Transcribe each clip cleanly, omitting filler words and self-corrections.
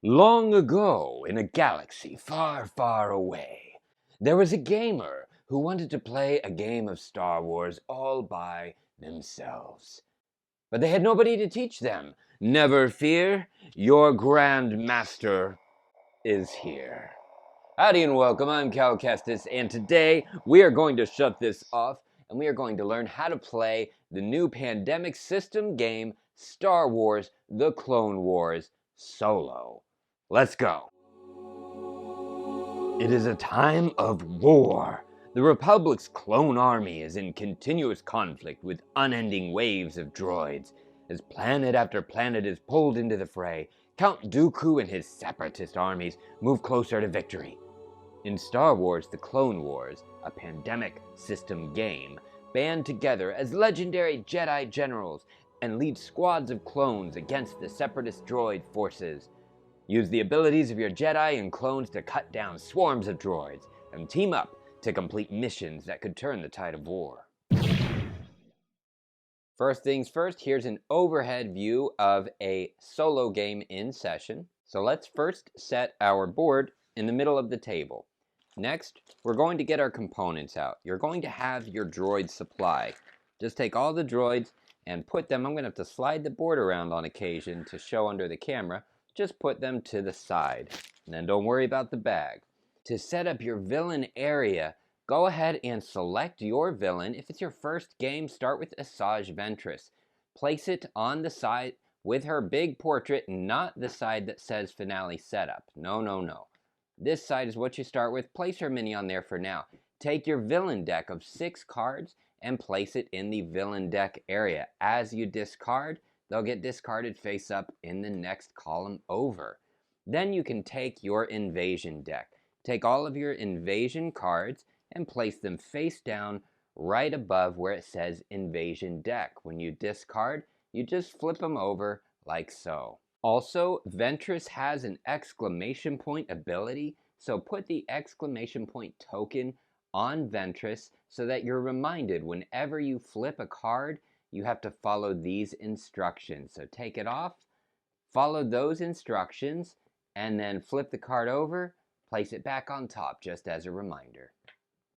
Long ago, in a galaxy far, far away, there was a gamer who wanted to play a game of Star Wars all by themselves. But they had nobody to teach them. Never fear, your Grand Master is here. Howdy and welcome, I'm Cal Kestis, and today we are going to shut this off and we are going to learn how to play the new pandemic system game, Star Wars The Clone Wars Solo. Let's go. It is a time of war. The Republic's clone army is in continuous conflict with unending waves of droids. As planet after planet is pulled into the fray, Count Dooku and his separatist armies move closer to victory. In Star Wars The Clone Wars, a pandemic system game, band together as legendary Jedi generals and lead squads of clones against the separatist droid forces. Use the abilities of your Jedi and clones to cut down swarms of droids, and team up to complete missions that could turn the tide of war. First things first, here's an overhead view of a solo game in session. So let's first set our board in the middle of the table. Next, we're going to get our components out. You're going to have your droid supply. Just take all the droids and put them, I'm going to have to slide the board around on occasion to show under the camera. Just put them to the side, and then don't worry about the bag. To set up your villain area, go ahead and select your villain. If it's your first game, start with Asajj Ventress. Place it on the side with her big portrait, not the side that says Finale Setup. No. This side is what you start with. Place her mini on there for now. Take your villain deck of 6 cards and place it in the villain deck area. As you discard, they'll get discarded face up in the next column over. Then you can take your invasion deck. Take all of your invasion cards and place them face down right above where it says invasion deck. When you discard, you just flip them over like so. Also, Ventress has an exclamation point ability, so put the exclamation point token on Ventress so that you're reminded whenever you flip a card, you have to follow these instructions. So take it off, follow those instructions, and then flip the card over, place it back on top just as a reminder.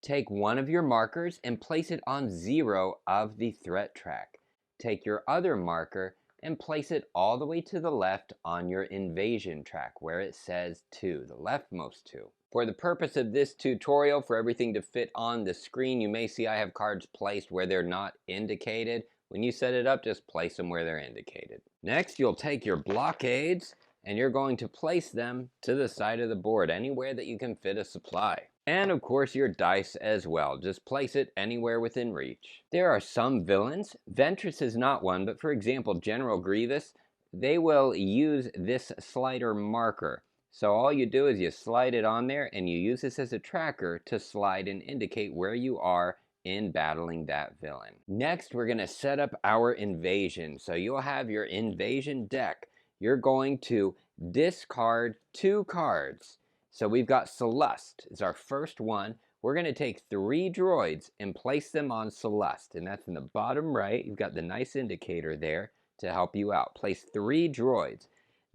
Take one of your markers and place it on 0 of the threat track. Take your other marker and place it all the way to the left on your invasion track where it says 2, the leftmost 2. For the purpose of this tutorial, for everything to fit on the screen, you may see I have cards placed where they're not indicated. When you set it up, just place them where they're indicated. Next, you'll take your blockades and you're going to place them to the side of the board, anywhere that you can fit a supply. And of course your dice as well. Just place it anywhere within reach. There are some villains. Ventress is not one, but for example, General Grievous, they will use this slider marker. So all you do is you slide it on there and you use this as a tracker to slide and indicate where you are in battling that villain. Next, we're going to set up our invasion. So you'll have your invasion deck. You're going to discard 2 cards. So we've got Celeste is our first one. We're going to take 3 droids and place them on Celeste. And that's in the bottom right. You've got the nice indicator there to help you out. Place 3 droids.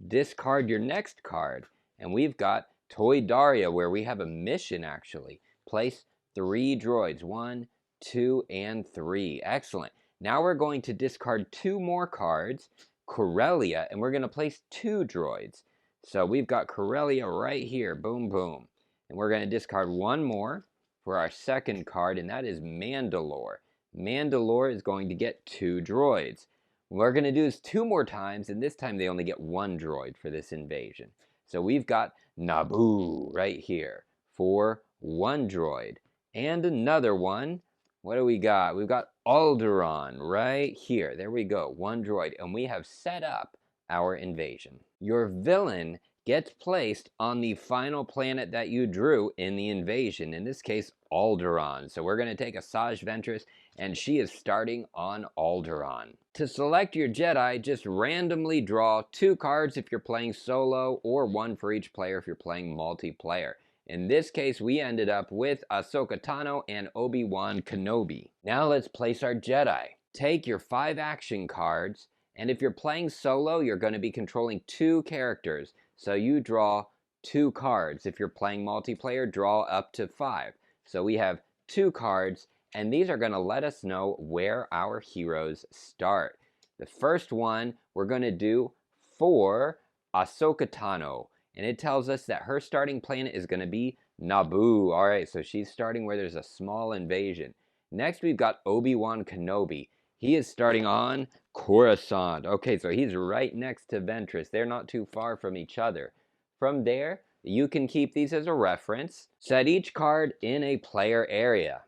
Discard your next card. And we've got Toydaria, where we have a mission actually. Place 3 droids. 1, 2, and 3. Excellent. Now we're going to discard 2 more cards, Corellia, and we're going to place 2 droids. So we've got Corellia right here. Boom, boom. And we're going to discard 1 more for our second card, and that is Mandalore. Mandalore is going to get 2 droids. We're going to do this 2 more times, and this time they only get 1 droid for this invasion. So we've got Naboo right here for 1 droid. And another one. What do we got? We've got Alderaan right here. There we go. 1 droid. And we have set up our invasion. Your villain gets placed on the final planet that you drew in the invasion. In this case, Alderaan. So we're going to take Asajj Ventress, and she is starting on Alderaan. To select your Jedi, just randomly draw 2 cards if you're playing solo, or 1 for each player if you're playing multiplayer. In this case, we ended up with Ahsoka Tano and Obi-Wan Kenobi. Now let's place our Jedi. Take your 5 action cards, and if you're playing solo, you're going to be controlling 2 characters. So you draw 2 cards. If you're playing multiplayer, draw up to 5. So we have 2 cards, and these are going to let us know where our heroes start. The first one we're going to do for Ahsoka Tano, and it tells us that her starting planet is going to be Naboo. Alright, so she's starting where there's a small invasion. Next, we've got Obi-Wan Kenobi. He is starting on Coruscant. Okay, so he's right next to Ventress. They're not too far from each other. From there, you can keep these as a reference. Set each card in a player area.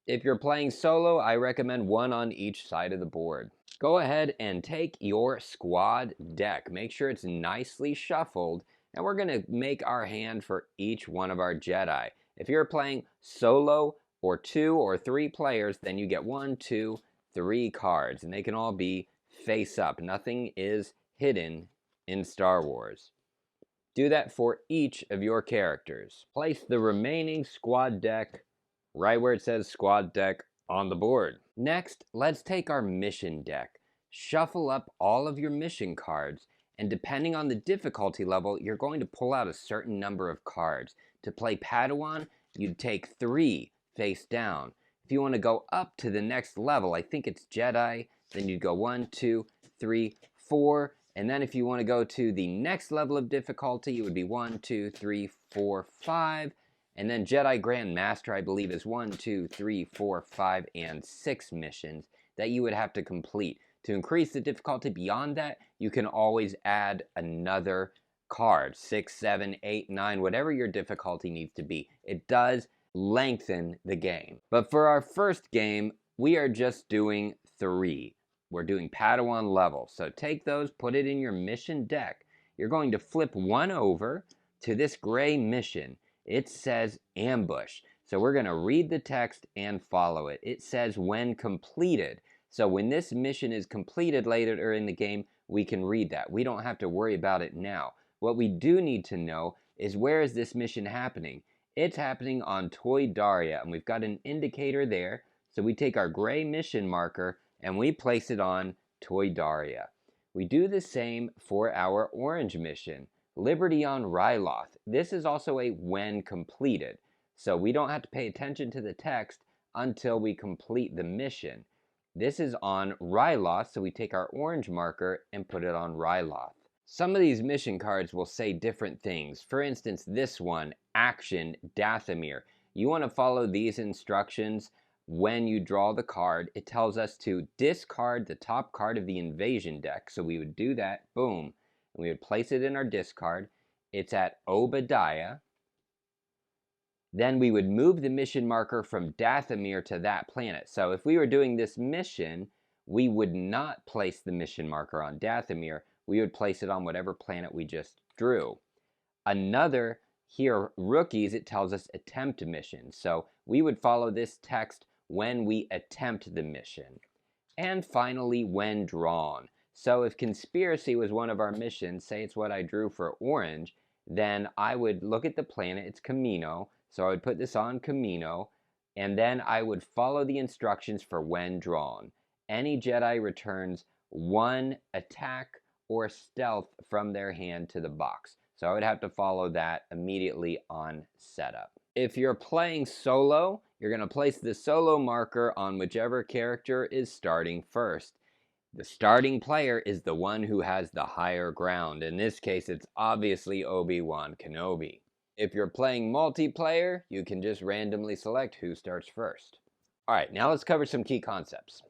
If you're playing solo, I recommend 1 on each side of the board. Go ahead and take your squad deck. Make sure it's nicely shuffled, and we're going to make our hand for each one of our Jedi. If you're playing solo or 2 or 3 players, then you get 1, 2, 3 cards, and they can all be face up. Nothing is hidden in Star Wars. Do that for each of your characters. Place the remaining squad deck right where it says squad deck on the board. Next, let's take our mission deck. Shuffle up all of your mission cards, and depending on the difficulty level, you're going to pull out a certain number of cards. To play Padawan, you'd take 3 face down. If you want to go up to the next level, I think it's Jedi, then you'd go 1, 2, 3, 4, and then if you want to go to the next level of difficulty, it would be 1, 2, 3, 4, 5, and then Jedi Grand Master, I believe, is 1, 2, 3, 4, 5, and 6 missions that you would have to complete. To increase the difficulty beyond that, you can always add another card, 6, 7, 8, 9, whatever your difficulty needs to be. It does lengthen the game. But for our first game, we are just doing 3. We're doing Padawan level. So take those, put it in your mission deck. You're going to flip 1 over to this gray mission. It says ambush. So we're going to read the text and follow it. It says when completed. So when this mission is completed later in the game, we can read that. We don't have to worry about it now. What we do need to know is where is this mission happening? It's happening on Toydaria, and we've got an indicator there. So we take our gray mission marker and we place it on Toydaria. We do the same for our orange mission, Liberty on Ryloth. This is also a when completed, so we don't have to pay attention to the text until we complete the mission. This is on Ryloth, so we take our orange marker and put it on Ryloth. Some of these mission cards will say different things. For instance, this one, Action Dathomir. You want to follow these instructions when you draw the card. It tells us to discard the top card of the invasion deck, so we would do that, boom, and we would place it in our discard. It's at Obadiah. Then we would move the mission marker from Dathomir to that planet. So if we were doing this mission, we would not place the mission marker on Dathomir. We would place it on whatever planet we just drew. Another, here, rookies, it tells us attempt mission. So we would follow this text when we attempt the mission. And finally, when drawn. So if conspiracy was one of our missions, say it's what I drew for orange, then I would look at the planet, it's Kamino, so I would put this on Kamino, and then I would follow the instructions for when drawn. Any Jedi returns 1 attack or stealth from their hand to the box. So I would have to follow that immediately on setup. If you're playing solo, you're going to place the solo marker on whichever character is starting first. The starting player is the one who has the higher ground. In this case, it's obviously Obi-Wan Kenobi. If you're playing multiplayer, you can just randomly select who starts first. Alright, now let's cover some key concepts.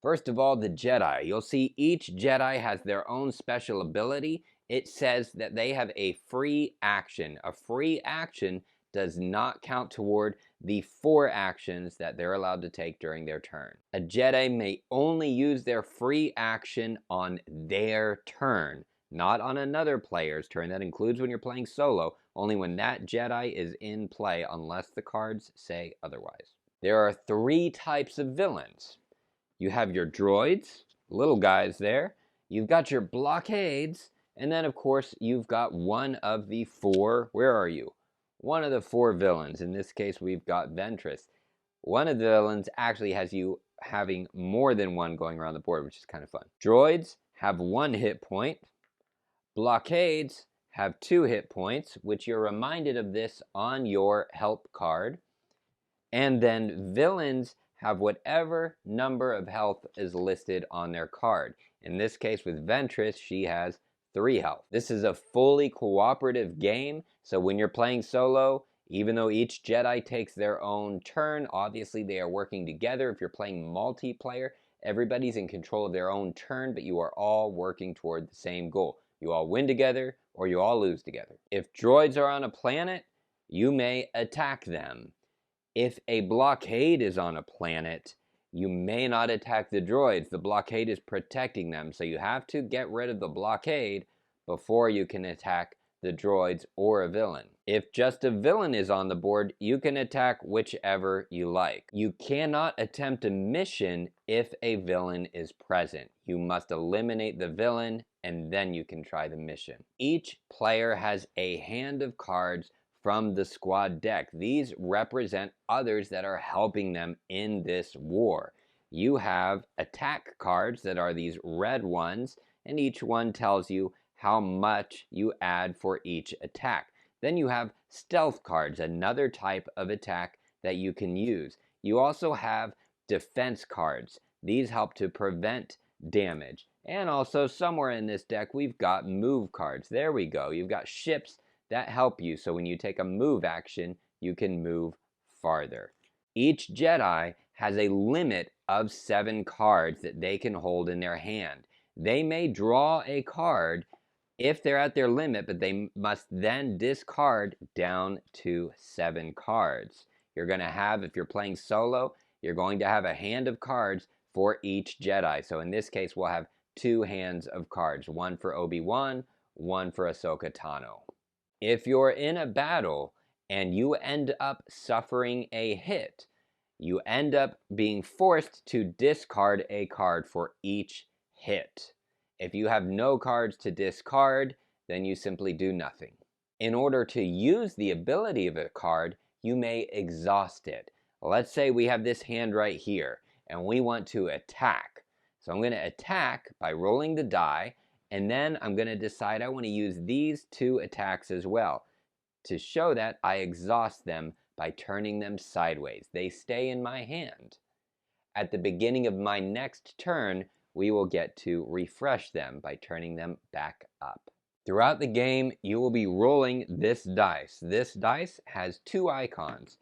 First of all, the Jedi. You'll see each Jedi has their own special ability. It says that they have a free action. A free action does not count toward the 4 actions that they're allowed to take during their turn. A Jedi may only use their free action on their turn, not on another player's turn. That includes when you're playing solo, only when that Jedi is in play, unless the cards say otherwise. There are 3 types of villains. You have your droids, little guys there. You've got your blockades, and then of course you've got one of the 4, where are you? One of the 4 villains. In this case, we've got Ventress. One of the villains actually has you having more than one going around the board, which is kind of fun. Droids have 1 hit point. Blockades have 2 hit points, which you're reminded of this on your help card. And then villains have whatever number of health is listed on their card. In this case with Ventress, she has 3 health. This is a fully cooperative game, so when you're playing solo, even though each Jedi takes their own turn, obviously they are working together. If you're playing multiplayer, everybody's in control of their own turn, but you are all working toward the same goal. You all win together, or you all lose together. If droids are on a planet, you may attack them. If a blockade is on a planet, you may not attack the droids. The blockade is protecting them, so you have to get rid of the blockade before you can attack the droids or a villain. If just a villain is on the board, you can attack whichever you like. You cannot attempt a mission if a villain is present. You must eliminate the villain and then you can try the mission. Each player has a hand of cards from the squad deck. These represent others that are helping them in this war. You have attack cards that are these red ones, and each one tells you how much you add for each attack. Then you have stealth cards, another type of attack that you can use. You also have defense cards. These help to prevent damage. And also somewhere in this deck we've got move cards. There we go. You've got ships that help you, so when you take a move action, you can move farther. Each Jedi has a limit of 7 cards that they can hold in their hand. They may draw a card if they're at their limit, but they must then discard down to 7 cards. You're going to have, if you're playing solo, you're going to have a hand of cards for each Jedi. So in this case, we'll have 2 hands of cards, one for Obi-Wan, one for Ahsoka Tano. If you're in a battle and you end up suffering a hit, you end up being forced to discard a card for each hit. If you have no cards to discard, then you simply do nothing. In order to use the ability of a card, you may exhaust it. Let's say we have this hand right here, and we want to attack. So I'm going to attack by rolling the die, and then I'm going to decide I want to use these 2 attacks as well. To show that, I exhaust them by turning them sideways. They stay in my hand. At the beginning of my next turn, we will get to refresh them by turning them back up. Throughout the game, you will be rolling this dice. This dice has 2 icons.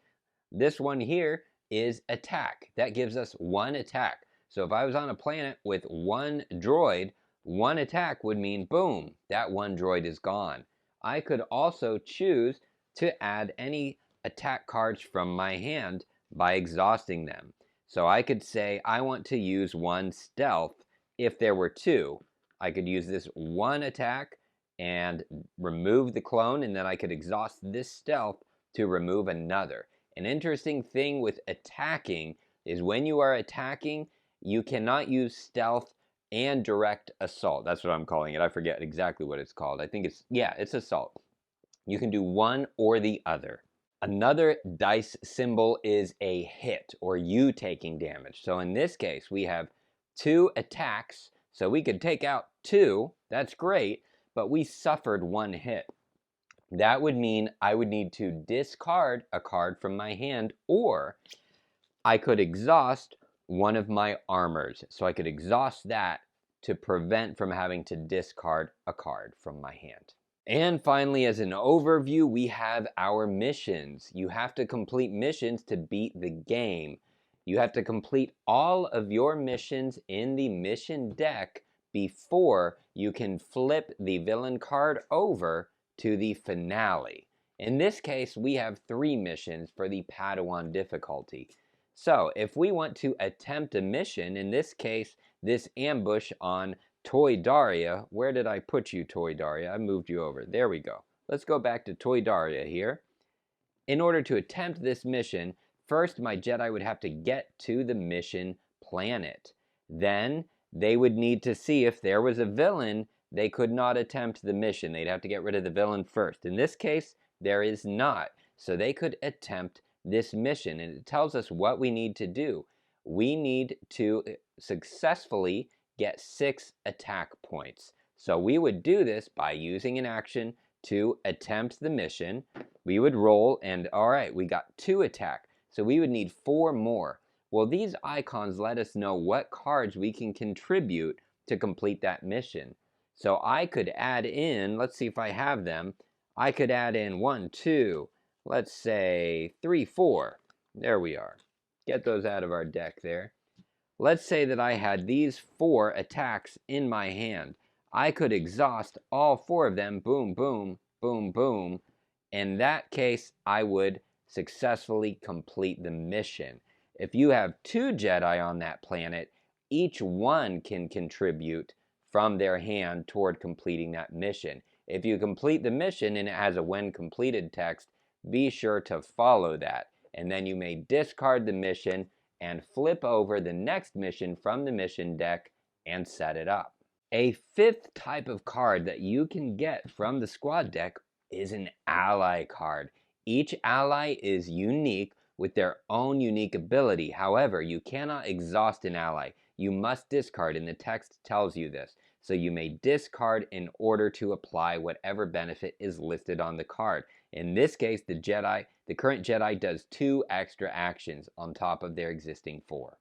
This one here is attack. That gives us 1 attack. So if I was on a planet with 1 droid, 1 attack would mean boom, that 1 droid is gone. I could also choose to add any attack cards from my hand by exhausting them. So I could say I want to use 1 stealth. If there were 2, I could use this 1 attack and remove the clone, and then I could exhaust this stealth to remove another. An interesting thing with attacking is when you are attacking, you cannot use stealth and direct assault. That's what I'm calling it. I forget exactly what it's called. I think it's assault. You can do one or the other. Another dice symbol is a hit, or you taking damage. So in this case, we have 2 attacks, so we could take out 2, that's great, but we suffered 1 hit. That would mean I would need to discard a card from my hand, or I could exhaust one of my armors. So I could exhaust that to prevent from having to discard a card from my hand. And finally, as an overview, we have our missions. You have to complete missions to beat the game. You have to complete all of your missions in the mission deck before you can flip the villain card over to the finale. In this case, we have 3 missions for the Padawan difficulty. So if we want to attempt a mission, in this case, this ambush on Toy Daria. Where did I put you, Toy Daria? I moved you over. There we go. Let's go back to Toy Daria here. In order to attempt this mission, first my Jedi would have to get to the mission planet. Then they would need to see if there was a villain. They could not attempt the mission. They'd have to get rid of the villain first. In this case, there is not. So they could attempt this mission, and it tells us what we need to do. We need to successfully get 6 attack points. So we would do this by using an action to attempt the mission. We would roll, and all right, we got 2 attack. So we would need 4 more. Well, these icons let us know what cards we can contribute to complete that mission. So I could add in, let's see if I have them. I could add in 1, 2, let's say 3, 4. There we are. Get those out of our deck there. Let's say that I had these 4 attacks in my hand. I could exhaust all 4 of them, boom, boom, boom, boom. In that case, I would successfully complete the mission. If you have 2 Jedi on that planet, each one can contribute from their hand toward completing that mission. If you complete the mission and it has a when completed text, be sure to follow that. And then you may discard the mission and flip over the next mission from the mission deck and set it up. A 5th type of card that you can get from the squad deck is an ally card. Each ally is unique with their own unique ability. However, you cannot exhaust an ally. You must discard, and the text tells you this. So you may discard in order to apply whatever benefit is listed on the card. In this case, the current Jedi does 2 extra actions on top of their existing 4.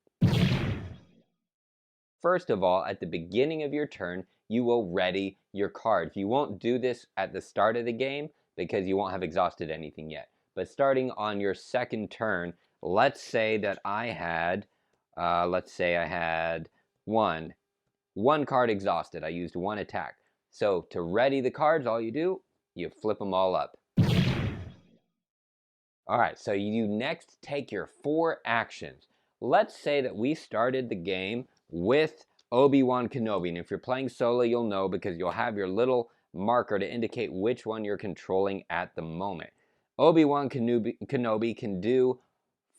First of all, at the beginning of your turn, you will ready your cards. You won't do this at the start of the game because you won't have exhausted anything yet. But starting on your second turn, let's say that I had, one card exhausted. I used 1 attack. So to ready the cards, all you do, you flip them all up. All right, so you next take your 4 actions. Let's say that we started the game with Obi-Wan Kenobi. And if you're playing solo, you'll know because you'll have your little marker to indicate which one you're controlling at the moment. Obi-Wan Kenobi can do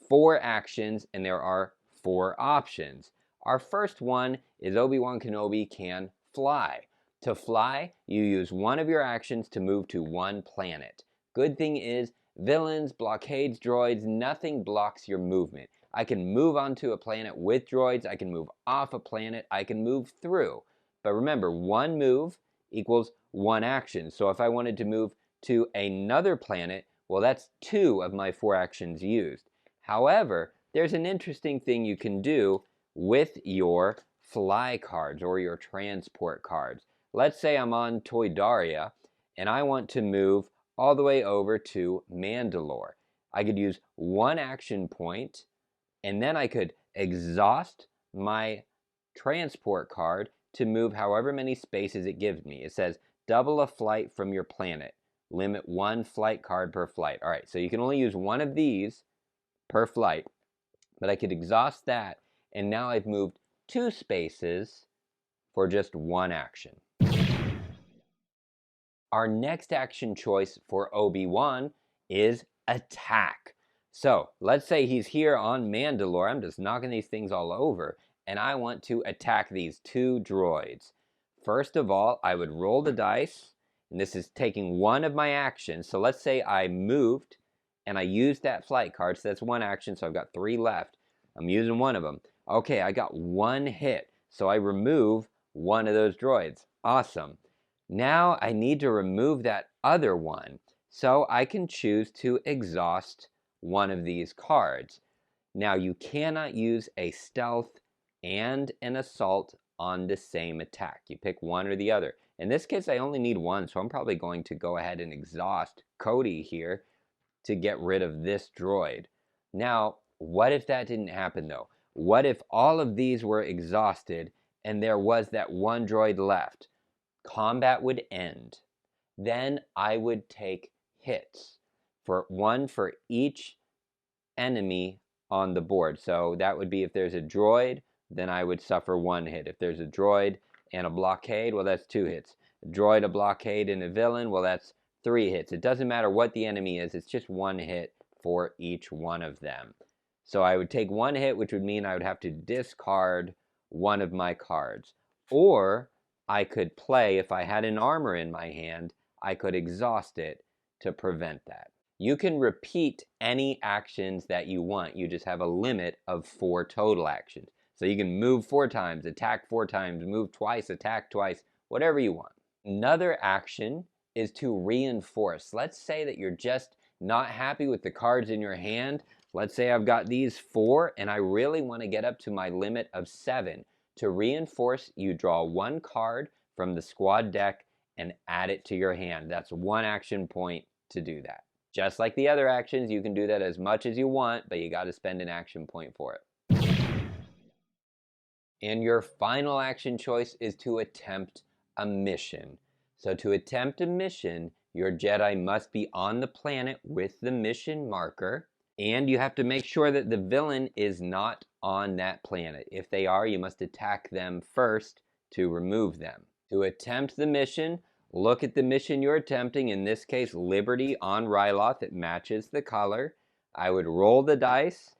4 actions, and there are 4 options. Our first one is Obi-Wan Kenobi can fly. To fly, you use one of your actions to move to one planet. Good thing is, villains, blockades, droids, nothing blocks your movement. I can move onto a planet with droids, I can move off a planet, I can move through. But remember, 1 move equals 1 action. So if I wanted to move to another planet, well, that's 2 of my 4 actions used. However, there's an interesting thing you can do with your fly cards or your transport cards. Let's say I'm on Toydaria and I want to move all the way over to Mandalore. I could use 1 action point, and then I could exhaust my transport card to move however many spaces it gives me. It says double a flight from your planet. Limit 1 flight card per flight. All right, so you can only use 1 of these per flight, but I could exhaust that, and now I've moved 2 spaces for just 1 action. Our next action choice for Obi-Wan is attack. So let's say he's here on Mandalore. I'm just knocking these things all over, and I want to attack these 2 droids. First of all, I would roll the dice, and this is taking 1 of my actions. So let's say I moved, and I used that flight card, so that's 1 action, so I've got 3 left. I'm using 1 of them. Okay, I got 1 hit, so I remove 1 of those droids. Awesome. Now I need to remove that other one, so I can choose to exhaust 1 of these cards. Now you cannot use a stealth and an assault on the same attack. You pick one or the other. In this case, I only need 1, so I'm probably going to go ahead and exhaust Cody here to get rid of this droid. Now, what if that didn't happen though? What if all of these were exhausted and there was that 1 droid left? Combat would end. Then I would take hits, for 1 for each enemy on the board. So that would be if there's a droid, then I would suffer 1 hit. If there's a droid and a blockade, well, that's 2 hits. A droid, a blockade, and a villain, well, that's 3 hits. It doesn't matter what the enemy is, it's just 1 hit for each one of them. So I would take 1 hit, which would mean I would have to discard 1 of my cards. Or I could play, if I had an armor in my hand, I could exhaust it to prevent that. You can repeat any actions that you want. You just have a limit of 4 total actions. So you can move 4 times, attack 4 times, move twice, attack twice, whatever you want. Another action is to reinforce. Let's say that you're just not happy with the cards in your hand. Let's say I've got these 4 and I really want to get up to my limit of 7. To reinforce, you draw 1 card from the squad deck and add it to your hand. That's 1 action point to do that. Just like the other actions, you can do that as much as you want, but you got to spend an action point for it. And your final action choice is to attempt a mission. So to attempt a mission, your Jedi must be on the planet with the mission marker, and you have to make sure that the villain is not on that planet. If they are, you must attack them first to remove them. To attempt the mission, look at the mission you're attempting, in this case Liberty on Ryloth. It matches the color. I would roll the dice.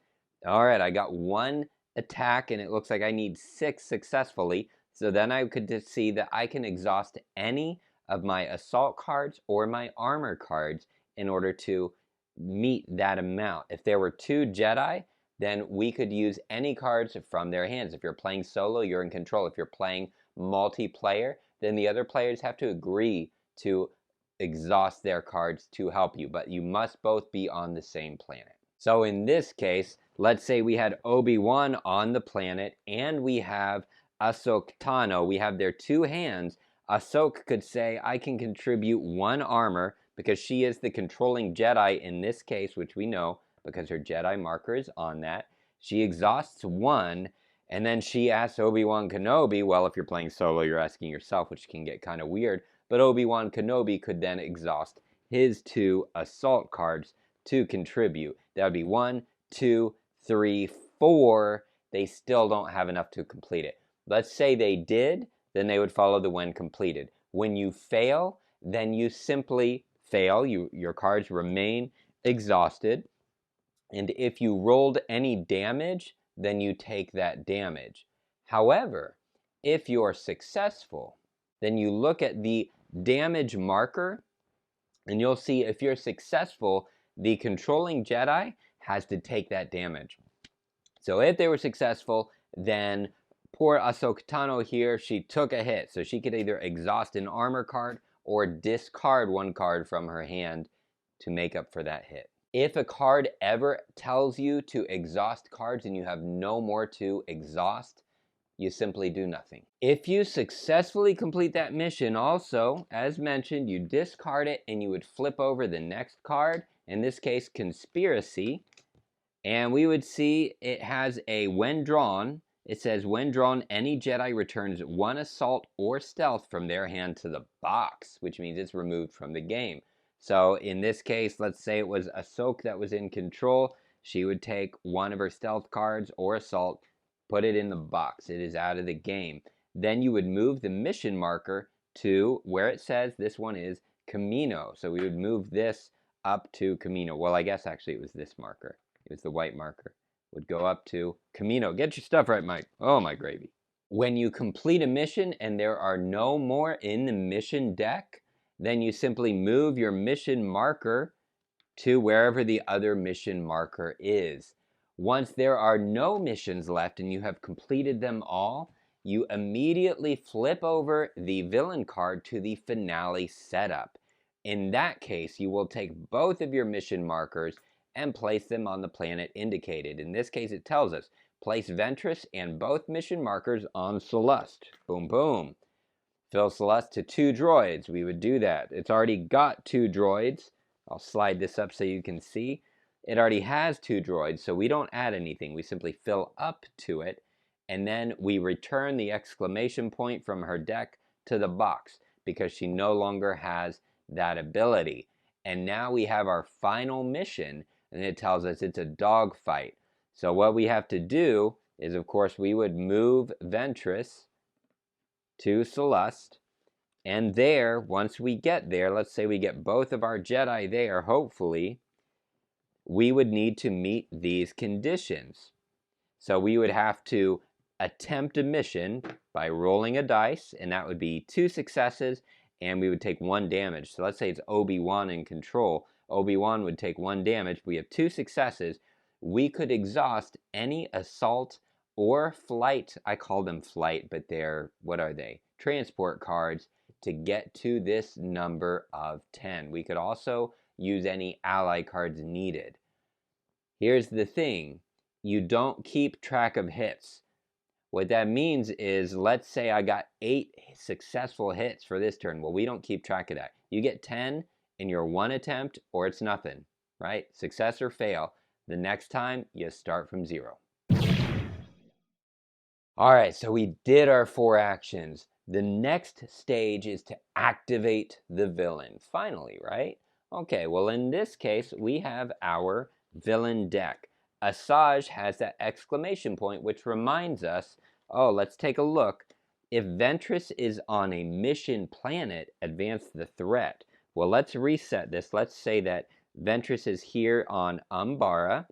Alright, I got 1 attack and it looks like I need 6 successfully. So then I could just see that I can exhaust any of my assault cards or my armor cards in order to meet that amount. If there were 2 Jedi, then we could use any cards from their hands. If you're playing solo, you're in control. If you're playing multiplayer, then the other players have to agree to exhaust their cards to help you, but you must both be on the same planet. So in this case, let's say we had Obi-Wan on the planet and we have Ahsoka Tano. We have their 2 hands. Ahsoka could say, I can contribute 1 armor because she is the controlling Jedi in this case, which we know because her Jedi marker is on that. She exhausts 1, and then she asks Obi-Wan Kenobi, well, if you're playing solo, you're asking yourself, which can get kind of weird, but Obi-Wan Kenobi could then exhaust his 2 assault cards to contribute. That would be 1, 2, 3, 4. They still don't have enough to complete it. Let's say they did, then they would follow the when completed. When you fail, then you simply fail. Your cards remain exhausted. And if you rolled any damage, then you take that damage. However, if you're successful, then you look at the damage marker, and you'll see if you're successful, the controlling Jedi has to take that damage. So if they were successful, then poor Ahsoka Tano here, she took a hit. So she could either exhaust an armor card or discard 1 card from her hand to make up for that hit. If a card ever tells you to exhaust cards and you have no more to exhaust, you simply do nothing. If you successfully complete that mission also, as mentioned, you discard it and you would flip over the next card, in this case Conspiracy, and we would see it has a when drawn. It says when drawn, any Jedi returns 1 assault or stealth from their hand to the box, which means it's removed from the game. So in this case, let's say it was Ahsoka that was in control. She would take 1 of her stealth cards or assault, put it in the box. It is out of the game. Then you would move the mission marker to where it says this one is Camino. So we would move this up to Camino. Well, I guess actually it was this marker. It was the white marker. Would go up to Camino. Get your stuff right, Mike. Oh, my gravy. When you complete a mission and there are no more in the mission deck, then you simply move your mission marker to wherever the other mission marker is. Once there are no missions left and you have completed them all, you immediately flip over the villain card to the finale setup. In that case, you will take both of your mission markers and place them on the planet indicated. In this case, it tells us, place Ventress and both mission markers on Celeste. Boom, boom. Fill Celeste to 2 droids. We would do that. It's already got 2 droids. I'll slide this up so you can see. It already has 2 droids, so we don't add anything. We simply fill up to it, and then we return the exclamation point from her deck to the box because she no longer has that ability. And now we have our final mission, and it tells us it's a dogfight. So what we have to do is, of course, we would move Ventress to Celeste, and there, once we get there, let's say we get both of our Jedi there, hopefully, we would need to meet these conditions. So we would have to attempt a mission by rolling a dice, and that would be 2 successes, and we would take 1 damage. So let's say it's Obi-Wan in control. Obi-Wan would take 1 damage. We have 2 successes. We could exhaust any assault or flight. I call them flight, but they're, what are they? transport cards to get to this number of 10. We could also use any ally cards needed. Here's the thing, you don't keep track of hits. What that means is, let's say I got 8 successful hits for this turn. Well, we don't keep track of that. You get 10 in your one attempt, or it's nothing, right? Success or fail. The next time, you start from 0. All right, so we did our 4 actions. The next stage is to activate the villain. Finally, right? Okay, well in this case, we have our villain deck. Asajj has that exclamation point, which reminds us, oh, let's take a look. If Ventress is on a mission planet, advance the threat. Well, let's reset this. Let's say that Ventress is here on Umbara.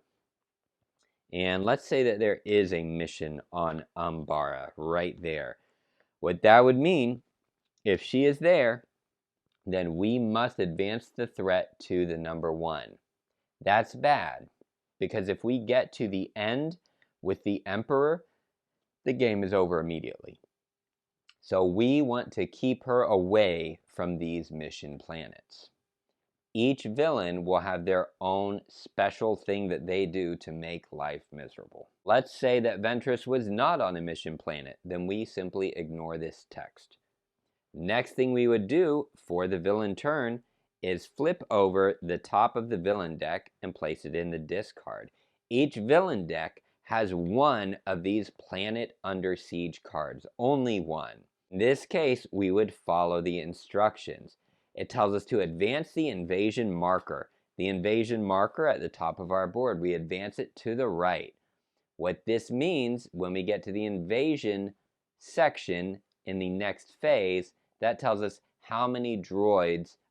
And let's say that there is a mission on Umbara right there. What that would mean, if she is there, then we must advance the threat to the number 1. That's bad, because if we get to the end with the Emperor, the game is over immediately. So we want to keep her away from these mission planets. Each villain will have their own special thing that they do to make life miserable. Let's say that Ventress was not on a mission planet, then we simply ignore this text. Next thing we would do for the villain turn is flip over the top of the villain deck and place it in the discard. Each villain deck has one of these Planet Under Siege cards, only one. In this case, we would follow the instructions. It tells us to advance the invasion marker. The invasion marker at the top of our board, we advance it to the right. What this means, when we get to the invasion section in the next phase, that tells us how many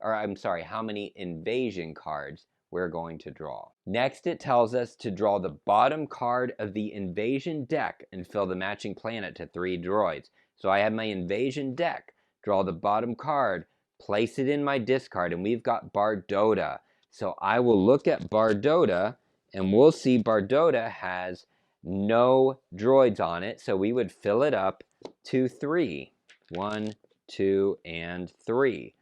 how many invasion cards we're going to draw. Next, it tells us to draw the bottom card of the invasion deck and fill the matching planet to 3 droids. So I have my invasion deck, draw the bottom card, place it in my discard, and we've got Bardota. So I will look at Bardota, and we'll see Bardota has no droids on it, so we would fill it up to 3. 1, 2, and 3.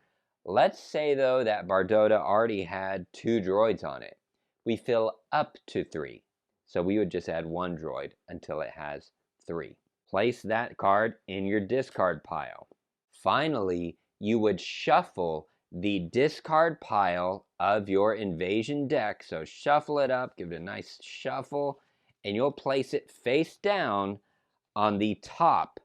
Let's say, though, that Bardota already had 2 droids on it. We fill up to 3, so we would just add 1 droid until it has 3. Place that card in your discard pile. Finally, you would shuffle the discard pile of your invasion deck. So shuffle it up, give it a nice shuffle, and you'll place it face down on the top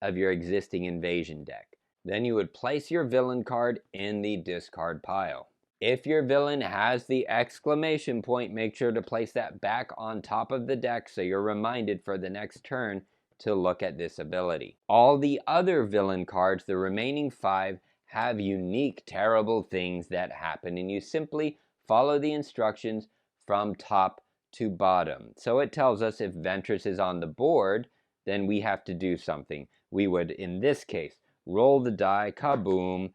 of your existing invasion deck. Then you would place your villain card in the discard pile. If your villain has the exclamation point, make sure to place that back on top of the deck so you're reminded for the next turn to look at this ability. All the other villain cards, the remaining 5, have unique terrible things that happen, and you simply follow the instructions from top to bottom. So it tells us if Ventress is on the board, then we have to do something. We would, in this case, roll the die, kaboom,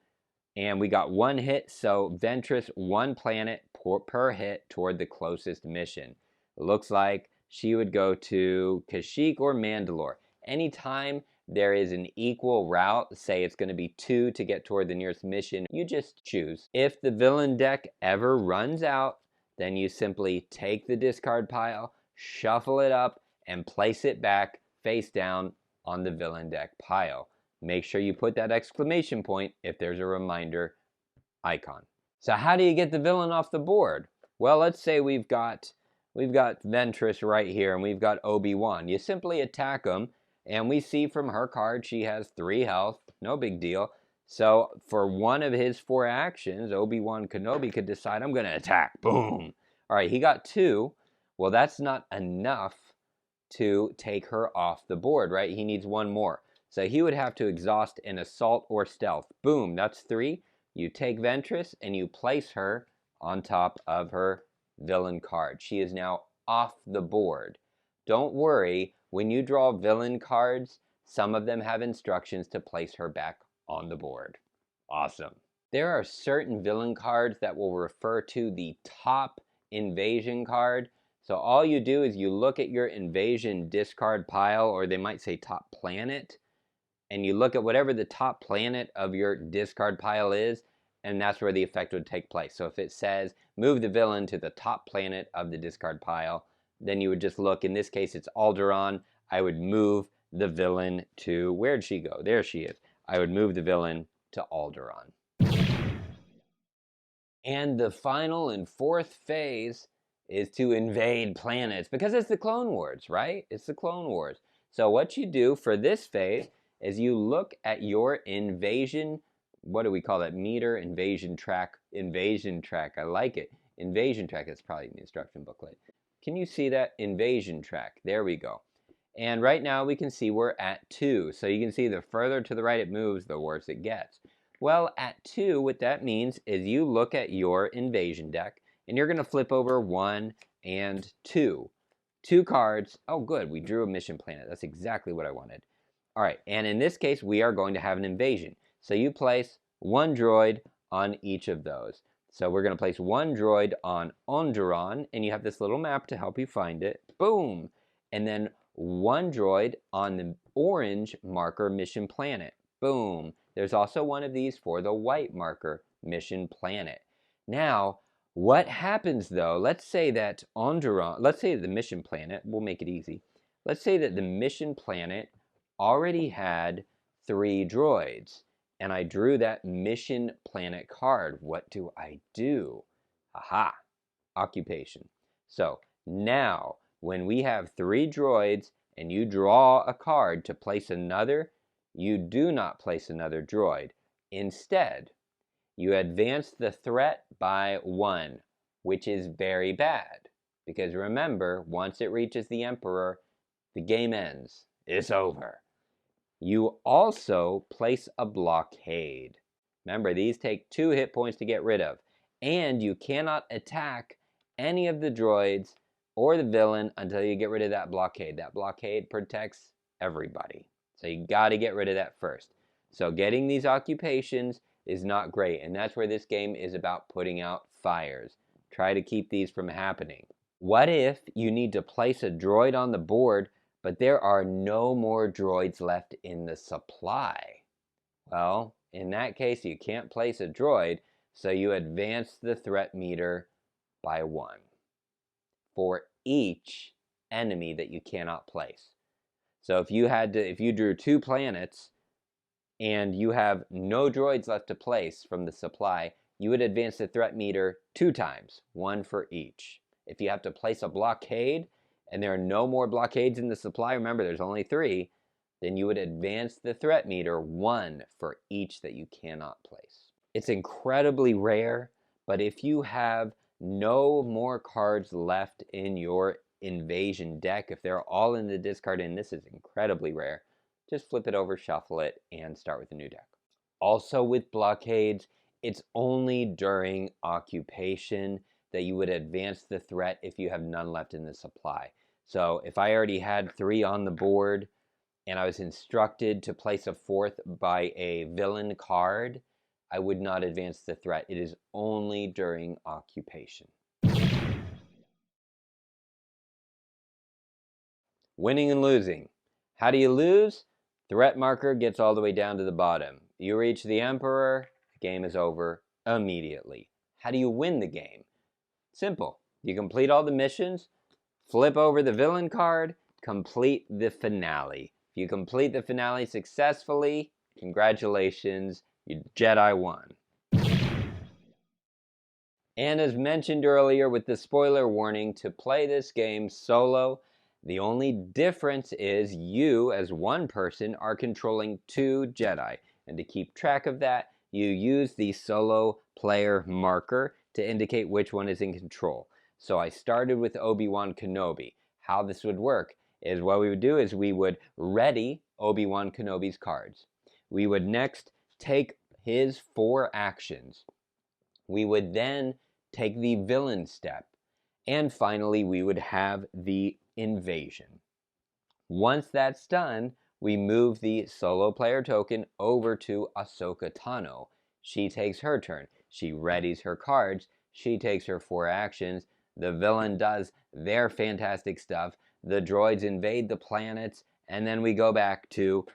and we got 1 hit, so Ventress 1 planet per hit toward the closest mission. It looks like she would go to Kashyyyk or Mandalore. Anytime there is an equal route, say it's going to be 2 to get toward the nearest mission, you just choose. If the villain deck ever runs out, then you simply take the discard pile, shuffle it up, and place it back face down on the villain deck pile. Make sure you put that exclamation point if there's a reminder icon. So how do you get the villain off the board? Well, let's say we've got Ventress right here, and we've got Obi-Wan. You simply attack him, and we see from her card she has 3 health. No big deal. So for one of his 4 actions, Obi-Wan Kenobi could decide, I'm going to attack. Boom. All right, he got 2. Well, that's not enough to take her off the board, right? He needs 1 more. So he would have to exhaust an assault or stealth. Boom, that's 3. You take Ventress and you place her on top of her villain card. She is now off the board. Don't worry, when you draw villain cards, some of them have instructions to place her back on the board. Awesome. There are certain villain cards that will refer to the top invasion card. So all you do is you look at your invasion discard pile, or they might say top planet, and you look at whatever the top planet of your discard pile is, and that's where the effect would take place. So if it says move the villain to the top planet of the discard pile, then you would just look. In this case, it's Alderaan. I would move the villain to, where'd she go? There she is. I would move the villain to Alderaan. And the final and fourth phase is to invade planets, because it's the Clone Wars, right? It's the Clone Wars. So what you do for this phase is you look at your invasion, what do we call that? Meter, invasion track, I like it. Invasion track, that's probably in the instruction booklet. Can you see that? Invasion track, there we go. And right now we can see we're at 2. So you can see the further to the right it moves, the worse it gets. Well, at 2, what that means is you look at your invasion deck, and you're going to flip over 1 and 2. 2 cards. Oh, good. We drew a mission planet. That's exactly what I wanted. All right. And in this case, we are going to have an invasion. So you place 1 droid on each of those. So we're going to place 1 droid on Onderon, and you have this little map to help you find it. Boom. And then 1 droid on the orange marker mission planet. Boom. There's also one of these for the white marker mission planet. Now, what happens though? Let's say that Onderon, let's say the mission planet, we'll make it easy. Let's say that the mission planet already had 3 droids, and I drew that mission planet card. What do I do? Aha, occupation. So now, when we have 3 droids and you draw a card to place another, you do not place another droid. Instead, you advance the threat by 1, which is very bad. Because remember, once it reaches the Emperor, the game ends. It's over. You also place a blockade. Remember, these take 2 hit points to get rid of. And you cannot attack any of the droids or the villain until you get rid of that blockade. That blockade protects everybody. So you got to get rid of that first. So getting these occupations is not great, and that's where this game is about putting out fires. Try to keep these from happening. What if you need to place a droid on the board, but there are no more droids left in the supply? Well, in that case, you can't place a droid, so you advance the threat meter by 1 for each enemy that you cannot place. So if you drew 2 planets and you have no droids left to place from the supply, you would advance the threat meter 2 times, 1 for each. If you have to place a blockade and there are no more blockades in the supply, remember there's only 3, then you would advance the threat meter 1 for each that you cannot place. It's incredibly rare, but if you have no more cards left in your invasion deck, if they're all in the discard, and this is incredibly rare, just flip it over, shuffle it, and start with a new deck. Also with blockades, it's only during occupation that you would advance the threat if you have none left in the supply. So if I already had 3 on the board and I was instructed to place a 4th by a villain card, I would not advance the threat. It is only during occupation. Winning and losing. How do you lose? Threat marker gets all the way down to the bottom. You reach the Emperor, the game is over immediately. How do you win the game? Simple. You complete all the missions, flip over the villain card, complete the finale. If you complete the finale successfully, congratulations, you Jedi won. And as mentioned earlier with the spoiler warning, to play this game solo, the only difference is you, as one person, are controlling 2 Jedi. And to keep track of that, you use the solo player marker to indicate which one is in control. So I started with Obi-Wan Kenobi. How this would work is what we would do is we would ready Obi-Wan Kenobi's cards. We would next take his 4 actions. We would then take the villain step. And finally, we would have the invasion. Once that's done, we move the solo player token over to Ahsoka Tano. She takes her turn. She readies her cards. She takes her 4 actions. The villain does their fantastic stuff. The droids invade the planets. And then we go back to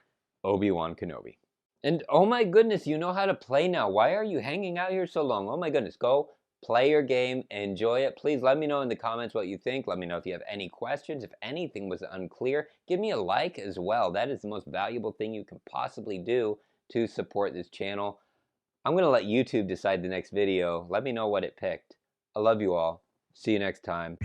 Obi-Wan Kenobi. And oh my goodness, you know how to play now. Why are you hanging out here so long? Oh my goodness, go play your game, enjoy it. Please let me know in the comments what you think. Let me know if you have any questions. If anything was unclear, give me a like as well. That is the most valuable thing you can possibly do to support this channel. I'm going to let YouTube decide the next video. Let me know what it picked. I love you all. See you next time.